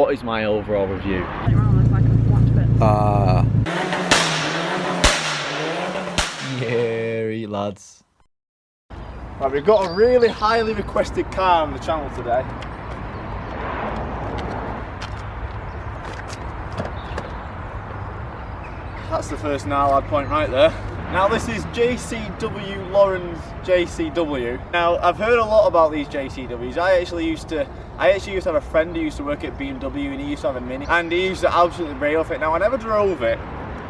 what is my overall review? Yeah, lads. Right, we've got a really highly requested car on the channel today. That's the first Narlad point right there. Now this is JCW Lauren's JCW. Now I've heard a lot about these JCWs. I actually used to have a friend who used to work at BMW and he used to have a Mini and he used to absolutely rail off it. Now I never drove it,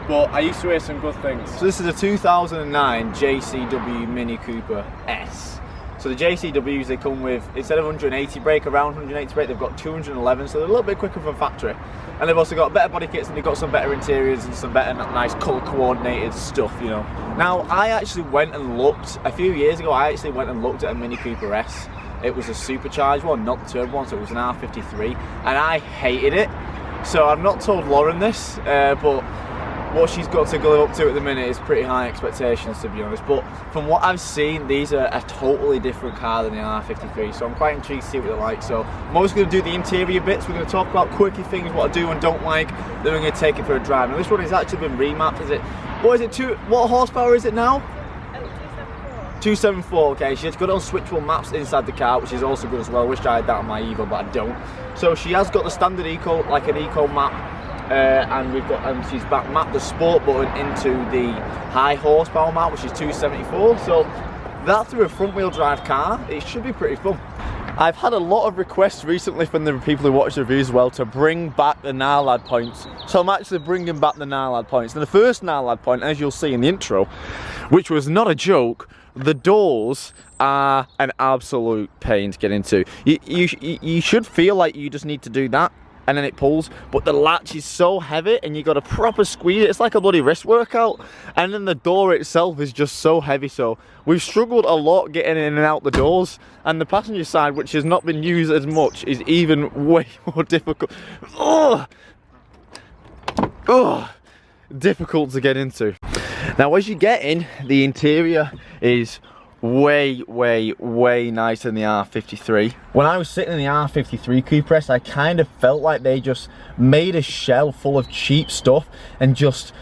but I used to hear some good things. So this is a 2009 JCW Mini Cooper S. So the JCWs, they come with, instead of 180 brake, around 180 brake, they've got 211, so they're a little bit quicker from factory. And they've also got better body kits and they've got some better interiors and some better nice colour coordinated stuff, you know. Now, I actually went and looked, a few years ago, I actually went and looked at a Mini Cooper S. It was a supercharged one, not the turbo one, so it was an R53, and I hated it. So I've not told Lauren this, but what she's got to go up to at the minute is pretty high expectations, to be honest. But from what I've seen, these are a totally different car than the R53, so I'm quite intrigued to see what they're like. So I'm always going to do the interior bits. We're going to talk about quirky things, what I do and don't like, then we're going to take it for a drive. Now this one has actually been remapped. Is it, what is it, what horsepower is it now? 274, okay, she's got it on switchable maps inside the car, which is also good as well. I wish I had that on my Evo, but I don't. So she has got the standard eco, like an eco map. And we've got, she's back mapped the sport button into the high horsepower map, which is 274. So that through a front wheel drive car, it should be pretty fun. I've had a lot of requests recently from the people who watch the reviews as well to bring back the Narlad points. So I'm actually bringing back the Narlad points. And the first Narlad point, as you'll see in the intro, which was not a joke, the doors are an absolute pain to get into. You should feel like you just need to do that and then it pulls, but the latch is so heavy and you got to proper squeeze it. It's like a bloody wrist workout. And then the door itself is just so heavy. So we've struggled a lot getting in and out the doors, and the passenger side, which has not been used as much, is even way more difficult. Difficult to get into. Now as you get in, the interior is way nicer than the R53. When I was sitting in the R53 Cooper S, I kind of felt like they just made a shell full of cheap stuff and just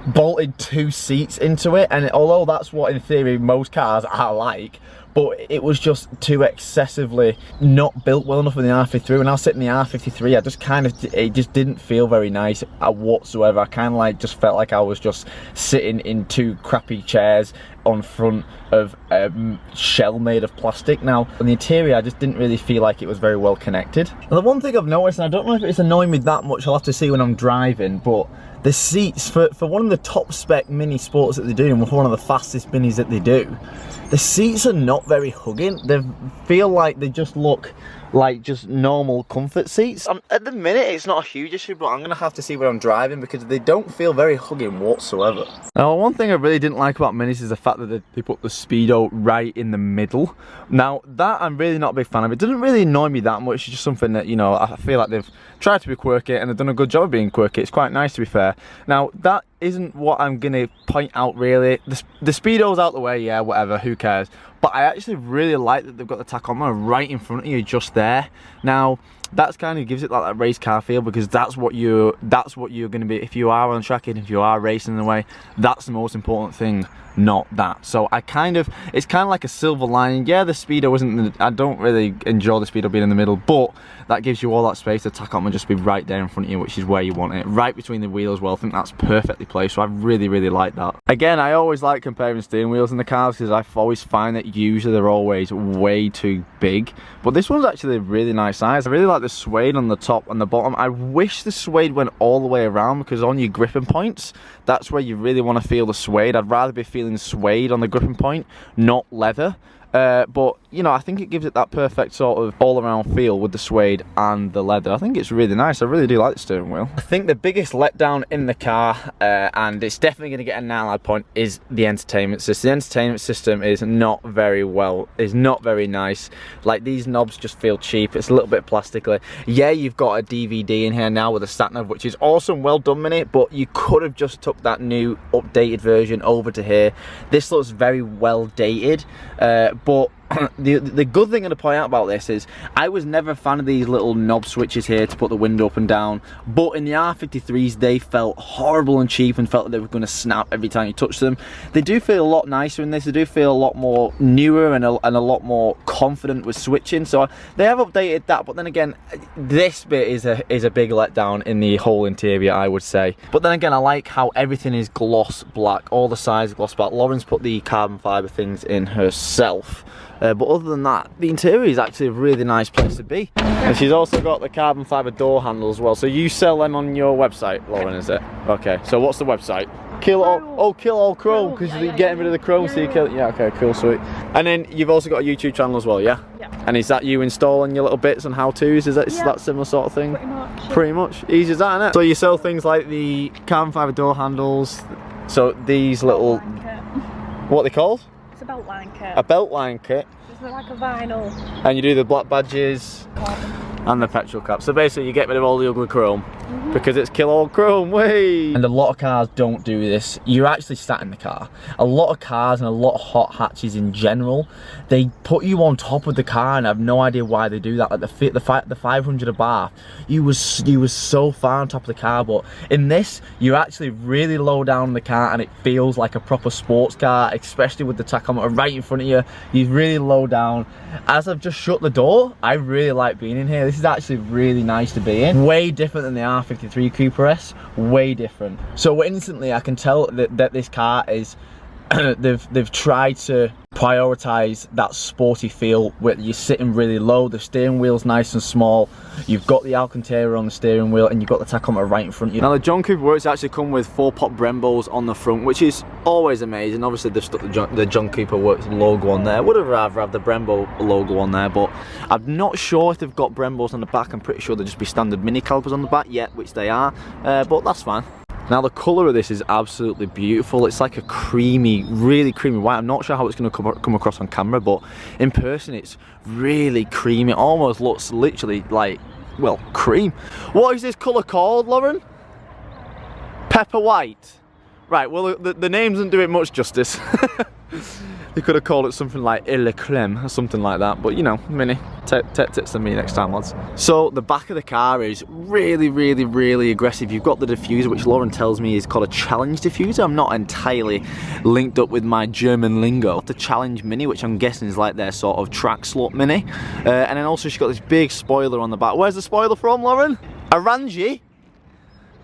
bolted 2 seats into it. And although that's what in theory most cars are like, but it was just too excessively not built well enough in the R53. When I was sitting in the R53, I just kind of, it just didn't feel very nice whatsoever. I kind of like just felt like I was just sitting in 2 crappy chairs on front of a shell made of plastic. Now, on the interior, I just didn't really feel like it was very well connected. Now, the one thing I've noticed, and I don't know if it's annoying me that much, I'll have to see when I'm driving, but the seats, for one of the top spec mini sports that they do, and for one of the fastest minis that they do, the seats are not very hugging. They feel like they just look like just normal comfort seats. At the minute, it's not a huge issue, but I'm going to have to see when I'm driving because they don't feel very hugging whatsoever. Now, one thing I really didn't like about minis is the fact that they put the speedo right in the middle. Now, that I'm really not a big fan of. It doesn't really annoy me that much. It's just something that, you know, I feel like they've tried to be quirky and they've done a good job of being quirky. It's quite nice, to be fair. Now, that isn't what I'm going to point out, really. The speedo's out the way, yeah, whatever, who cares. But I actually really like that they've got the tachometer right in front of you, just there. Now, that's kind of gives it like that race car feel, because that's what you're going to be if you are on track and if you are racing in the way. That's the most important thing, not that. So it's kind of like a silver lining. Yeah, the speedo isn't. I don't really enjoy the speedo being in the middle, but that gives you all that space. The tachometer just be right there in front of you, which is where you want it, right between the wheels. Well, I think that's perfectly placed. So I really like that. Again, I always like comparing steering wheels in the cars because I always find that usually they're always way too big, but this one's actually a really nice size. I really like the suede on the top and the bottom. I wish the suede went all the way around, because on your gripping points, that's where you really want to feel the suede. I'd rather be feeling suede on the gripping point, not leather. But you know, I think it gives it that perfect sort of all-around feel with the suede and the leather. I think it's really nice. I really do like the steering wheel. I think the biggest letdown in the car, and it's definitely going to get a Narlad point, is the entertainment system. The entertainment system is not very nice. Like, these knobs just feel cheap. It's a little bit plastically. Yeah, you've got a DVD in here now with a sat nav, which is awesome, well done, Minute, but you could have just took that new updated version over to here. This looks very well dated, but the good thing to point out about this is I was never a fan of these little knob switches here to put the window up and down, but in the R53s they felt horrible and cheap and felt like they were going to snap every time you touched them. They do feel a lot nicer in this. They do feel a lot more newer and a lot more confident with switching, so they have updated that. But then again, this bit is a big letdown in the whole interior, I would say. But then again, I like how everything is gloss black, all the sides are gloss black. Lauren's put the carbon fibre things in herself. But other than that, the interior is actually a really nice place to be. And she's also got the carbon fibre door handle as well. So you sell them on your website, Lauren, is it? Okay, so what's the website? Kill all chrome, because you're getting rid of the chrome, so you kill it. Yeah, okay, cool, sweet. And then you've also got a YouTube channel as well, yeah? Yeah. And is that you installing your little bits and how-tos? Is that similar sort of thing? Pretty much. Pretty much. Easy as that, innit? So you sell things like the carbon fibre door handles, so these little... What are they called? It's a belt line kit. A belt line kit. It's like a vinyl. And you do the black badges and the petrol cap. So basically you get rid of all the ugly chrome because it's kill all chrome, way. And a lot of cars don't do this. You're actually sat in the car. A lot of cars and a lot of hot hatches in general, they put you on top of the car, and I have no idea why they do that. Like the 500 Abarth, you was so far on top of the car, but in this you're actually really low down in the car, and it feels like a proper sports car, especially with the tachometer right in front of you. You're really low down. As I've just shut the door, I really like being in here. This is actually really nice to be in. Way different than the R53 Cooper S, way different. So instantly I can tell that this car is they've tried to prioritize that sporty feel where you're sitting really low, the steering wheel's nice and small, you've got the Alcantara on the steering wheel, and you've got the tachometer right in front of you. Now the John Cooper Works actually come with 4-pop brembos on the front, which is always amazing. Obviously they've stuck the John Cooper Works logo on there. Would have rather have the Brembo logo on there, but I'm not sure if they've got brembos on the back. I'm pretty sure they'll just be standard mini calipers on the back, yeah, which they are, but that's fine. Now the colour of this is absolutely beautiful. It's like a creamy, really creamy white. I'm not sure how it's going to come across on camera, but in person it's really creamy. It almost looks literally like, well, cream. What is this colour called, Lauren? Pepper white. Right, well the name doesn't do it much justice. They could have called it something like Le Creme or something like that, but you know, mini. Take tips to me next time, lads. So the back of the car is really, really, really aggressive. You've got the diffuser, which Lauren tells me is called a challenge diffuser. I'm not entirely linked up with my German lingo. The Challenge Mini, which I'm guessing is like their sort of track slot mini. And then also she's got this big spoiler on the back. Where's the spoiler from, Lauren? Aranji?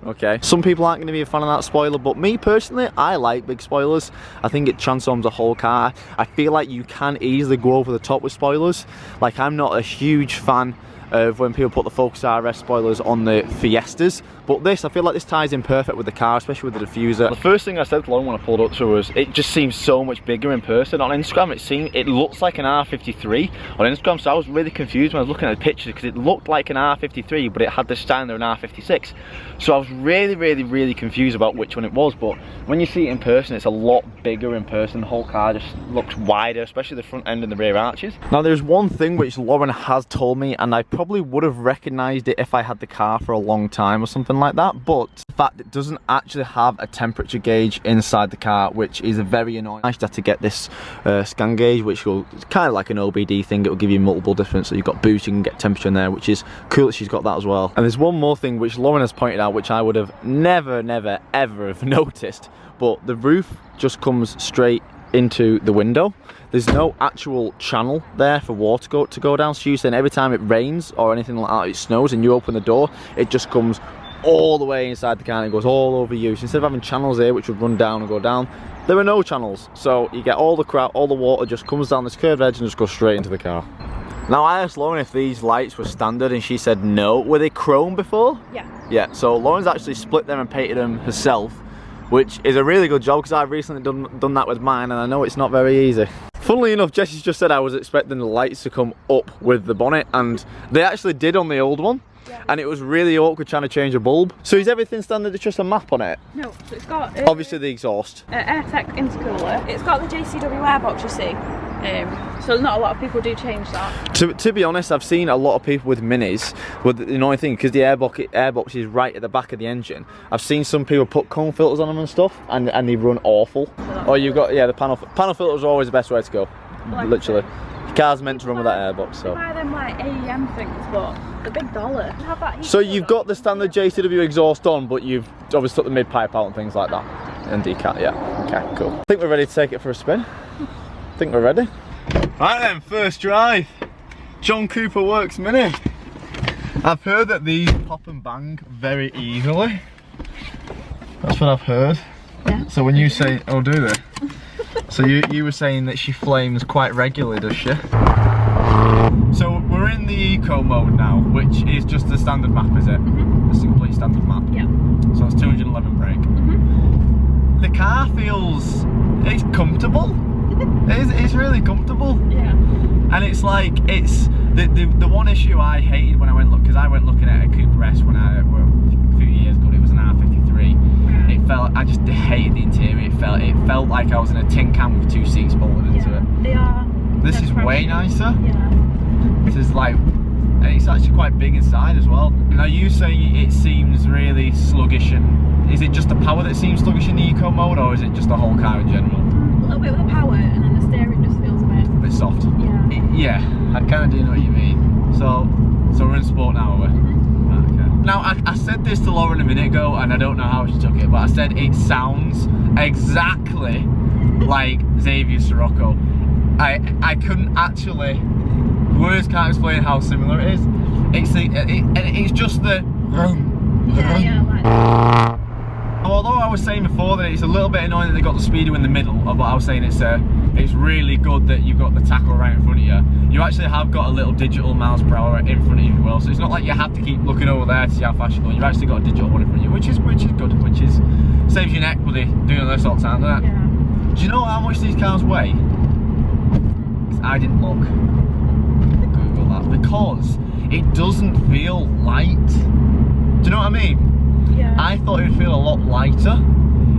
Okay, some people aren't going to be a fan of that spoiler, but me personally, I like big spoilers. I think it transforms the whole car. I feel like you can easily go over the top with spoilers. Like, I'm not a huge fan of when people put the Focus RS spoilers on the Fiestas, but this, I feel like this ties in perfect with the car, especially with the diffuser. The first thing I said to Lauren when I pulled up to her was, it just seems so much bigger in person. On Instagram, it looks like an R53 on Instagram, so I was really confused when I was looking at the pictures, because it looked like an R53, but it had the stand of an R56. So I was really, really, really confused about which one it was, but when you see it in person, it's a lot bigger in person. The whole car just looks wider, especially the front end and the rear arches. Now, there's one thing which Lauren has told me, and I probably would have recognised it if I had the car for a long time or something like that, but the fact it doesn't actually have a temperature gauge inside the car, which is very annoying. I just had to get this scan gauge, which will, it's kind of like an OBD thing. It will give you multiple different, so you've got boost, you can get temperature in there, which is cool that she's got that as well. And there's one more thing which Lauren has pointed out, which I would have never ever have noticed, but the roof just comes straight into the window. There's no actual channel there for water to go down, so you're saying every time it rains or anything like that, it snows, and you open the door, it just comes all the way inside the car and it goes all over you. So instead of having channels here which would run down and go down, there are no channels, so you get all the crap, all the water just comes down this curved edge and just goes straight into the car. Now, I asked Lauren if these lights were standard and she said no. Were they chrome before? Yeah. Yeah, so Lauren's actually split them and painted them herself, which is a really good job, because I've recently done that with mine, and I know it's not very easy. Funnily enough, Jesse's just said I was expecting the lights to come up with the bonnet, and they actually did on the old one. Yeah. And it was really awkward trying to change a bulb. So is everything standard? It's just a map on it? No, so it's got... obviously the exhaust. AirTech intercooler. It's got the JCW airbox, you see. So not a lot of people do change that. To be honest, I've seen a lot of people with minis, with the annoying thing, because the airbox is right at the back of the engine. I've seen some people put cone filters on them and stuff, and they run awful. Or you've got, yeah, the panel filters are always the best way to go, like literally. Car's meant to run with that airbox, so. Buy them like AEM things, but the big dollar. Have that So you've got the standard JCW exhaust on, but you've obviously took the mid pipe out and things like that. And decat, yeah. Okay, cool. I think we're ready to take it for a spin. I think we're ready. Right then, first drive. John Cooper Works Mini. I've heard that these pop and bang very easily. That's what I've heard. Yeah. So when you say, oh, do they? So you were saying that she flames quite regularly, does she? So we're in the eco mode now, which is just the standard map, is it? Mm-hmm. The complete standard map. Yeah. So it's 211 brake. Mm-hmm. The car feels, it's comfortable. It's really comfortable. Yeah. And it's like, it's the one issue I hated when I went because I went looking at a Cooper S when a few years ago. It was an R53. Yeah. It felt, I just hated the interior. It felt like I was in a tin can with 2 seats bolted into it. They are. This is way nicer. Yeah. This is like, and it's actually quite big inside as well. Now you saying it seems really sluggish, and is it just the power that seems sluggish in the eco mode, or is it just the whole car in general? A little bit with the power, and then the steering just feels a bit Soft. Yeah. Yeah, I kind of do know what you mean. So we're in sport now, are we? Mm-hmm. Okay. Now I said this to Lauren a minute ago, and I don't know how she took it, but I said it sounds exactly like Xavier Sirocco. I couldn't actually. Words can't explain how similar it is. It's just the. Yeah, like that. Although I was saying before that it's a little bit annoying that they got the speedo in the middle, but I was saying it's really good that you've got the tackle right in front of you. You actually have got a little digital miles per hour in front of you as well, so it's not like you have to keep looking over there to see how fast you're going. You've actually got a digital one in front of you, which is good, which is saves your neck with doing this all the time, doesn't it? Yeah. Do you know how much these cars weigh? 'Cause I didn't look. Google that, because it doesn't feel light. Do you know what I mean? Yeah. I thought it would feel a lot lighter.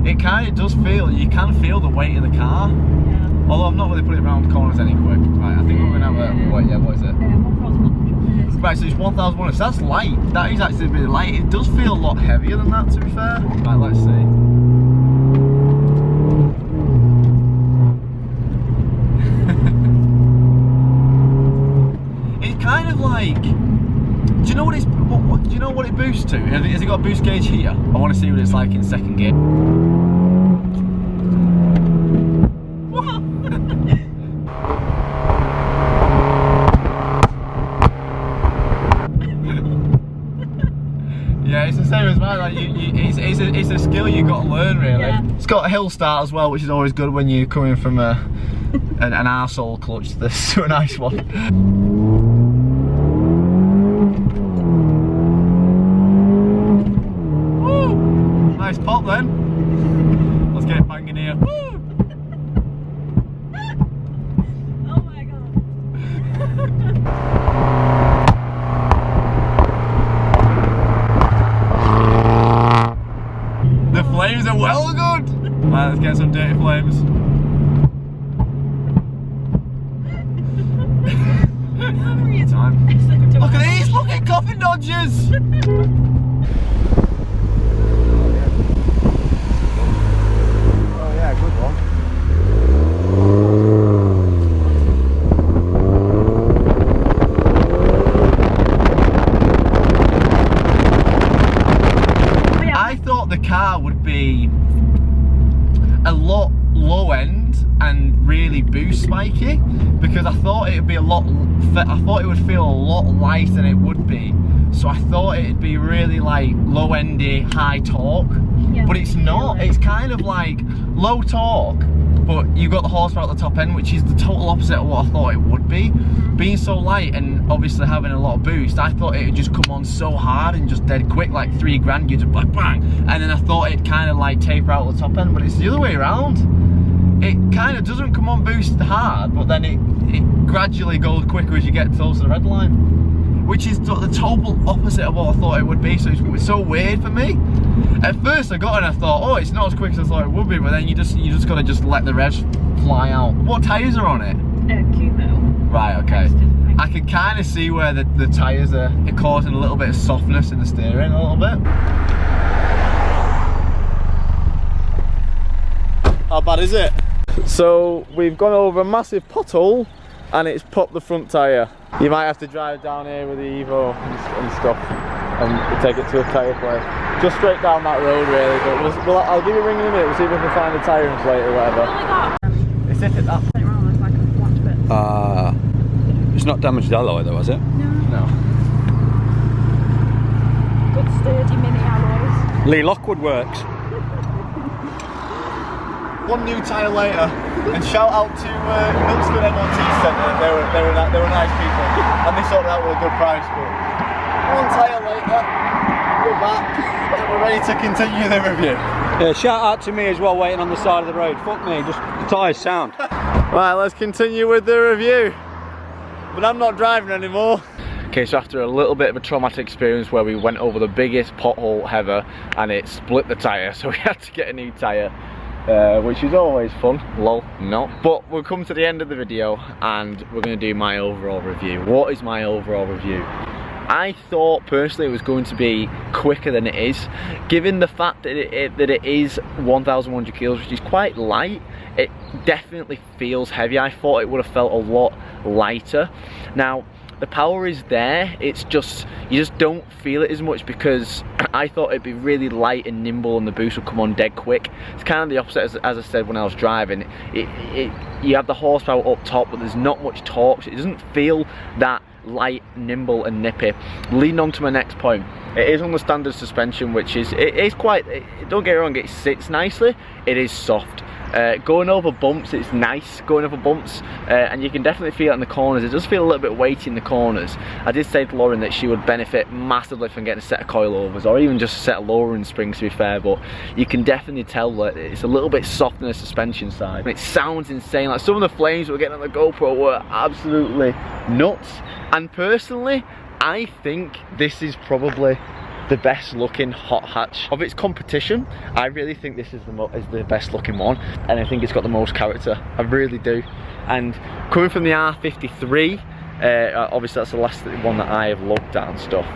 It kind of does feel, you can feel the weight of the car. Yeah. Although I've not really put it around corners any quick. Right, I think we're going to have a, what is it? 1,100. Right, so it's 1,100, so that's light. That is actually a bit light. It does feel a lot heavier than that, to be fair. Right, let's see. It's kind of like, do you know what it's, do you know what it boosts to? Has it got a boost gauge here? I want to see what it's like in second gear. What? Yeah, it's the same as mine. Like it's a skill you've got to learn, really. Yeah. It's got a hill start as well, which is always good when you're coming from an arsehole clutch to a nice one. Woo! Nice pop then. Let's get it banging here. Woo! Oh my god. The flames are well good. Right, let's get some dirty flames. Time. Look at these fucking coffin dodgers! Oh yeah, good one. I thought the car would be a lot low end and really boost spiky, because I thought it would be a lot. I thought it would feel a lot lighter than it would be. So I thought it'd be really like low endy, high torque, Yeah, but it's not. It's kind of like low torque, but you've got the horsepower at the top end, which is the total opposite of what I thought it would be. Being so light and obviously having a lot of boost, I thought it would just come on so hard and just dead quick, like 3 grand, you just bang bang. And then I thought it'd kind of like taper out the top end, but it's the other way around. It kind of doesn't come on boost hard, but then it gradually goes quicker as you get close to the red line, which is the total opposite of what I thought it would be. So it's so weird for me. At first I got it and I thought, oh, it's not as quick as I thought it would be, but then you just got to just let the revs fly out. What tyres are on it? Kumo. Right, okay. I can kind of see where the tyres are causing a little bit of softness in the steering a little bit. How bad is it? So we've gone over a massive pothole and it's popped the front tyre. You might have to drive down here with the Evo and stuff and take it to a tyre place. Just straight down that road really, but I'll give you a ring in a minute, we'll see if we can find the tyre inflator or whatever. It's if it that. It's not damaged alloy though, is it? No. Good sturdy mini alloys. Lee Lockwood works. One new tyre later, and shout out to Lockwood MOT Centre. They were nice people, and they sorted out with a good price. But one tyre later, we're back, and we're ready to continue the review. Yeah, shout out to me as well, waiting on the side of the road. Fuck me, just the tyres sound. Right, let's continue with the review. But I'm not driving anymore. Okay, so after a little bit of a traumatic experience where we went over the biggest pothole ever and it split the tyre, so we had to get a new tyre. Which is always fun, lol, no. But we'll come to the end of the video and we're going to do my overall review. What is my overall review? I thought personally it was going to be quicker than it is. Given the fact that it is 1,100 kilos, which is quite light, it definitely feels heavy. I thought it would have felt a lot lighter. Now, the power is there, it's just, you just don't feel it as much because I thought it'd be really light and nimble and the boost would come on dead quick. It's kind of the opposite as I said when I was driving. You have the horsepower up top, but there's not much torque, so it doesn't feel that light, nimble and nippy. Leading on to my next point, it is on the standard suspension, which is, it is quite, don't get me wrong, it sits nicely, it is soft. Going over bumps, it's nice going over bumps, and you can definitely feel it in the corners. It does feel a little bit weighty in the corners. I did say to Lauren that she would benefit massively from getting a set of coilovers, or even just a set of lowering springs, to be fair, but you can definitely tell that it's a little bit soft on the suspension side. And it sounds insane, like some of the flames we were getting on the GoPro were absolutely nuts, and personally, I think this is probably the best looking hot hatch of its competition. I really think this is the best looking one, and I think it's got the most character. I really do. And coming from the R53, obviously that's the last one that I have looked at and stuff,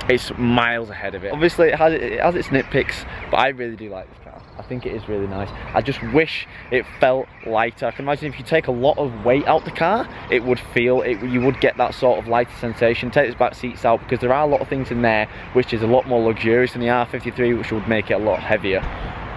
it's miles ahead of it. Obviously it has its nitpicks, but I really do like this car. I think it is really nice. I just wish it felt lighter. I can imagine if you take a lot of weight out the car, it would feel, you would get that sort of lighter sensation. Take those back seats out, because there are a lot of things in there which is a lot more luxurious than the R53, which would make it a lot heavier.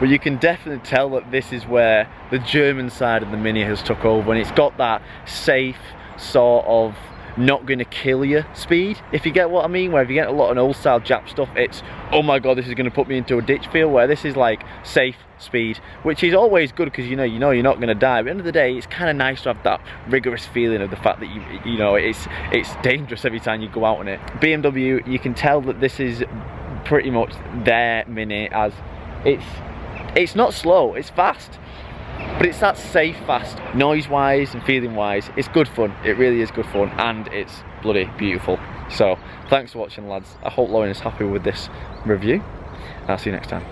But you can definitely tell that this is where the German side of the Mini has took over, and it's got that safe sort of not going to kill you speed, if you get what I mean. Where if you get a lot of old style Jap stuff, it's, oh my god, this is going to put me into a ditch feel, where this is like safe speed, which is always good because you know you're not going to die. But at the end of the day, it's kind of nice to have that rigorous feeling of the fact that you know it's dangerous every time you go out on it. BMW, you can tell that this is pretty much their Mini, as it's not slow, it's fast, but it's that safe fast. Noise wise and feeling wise, it's good fun. It really is good fun, and it's bloody beautiful. So thanks for watching, lads. I hope Lauren is happy with this review, and I'll see you next time.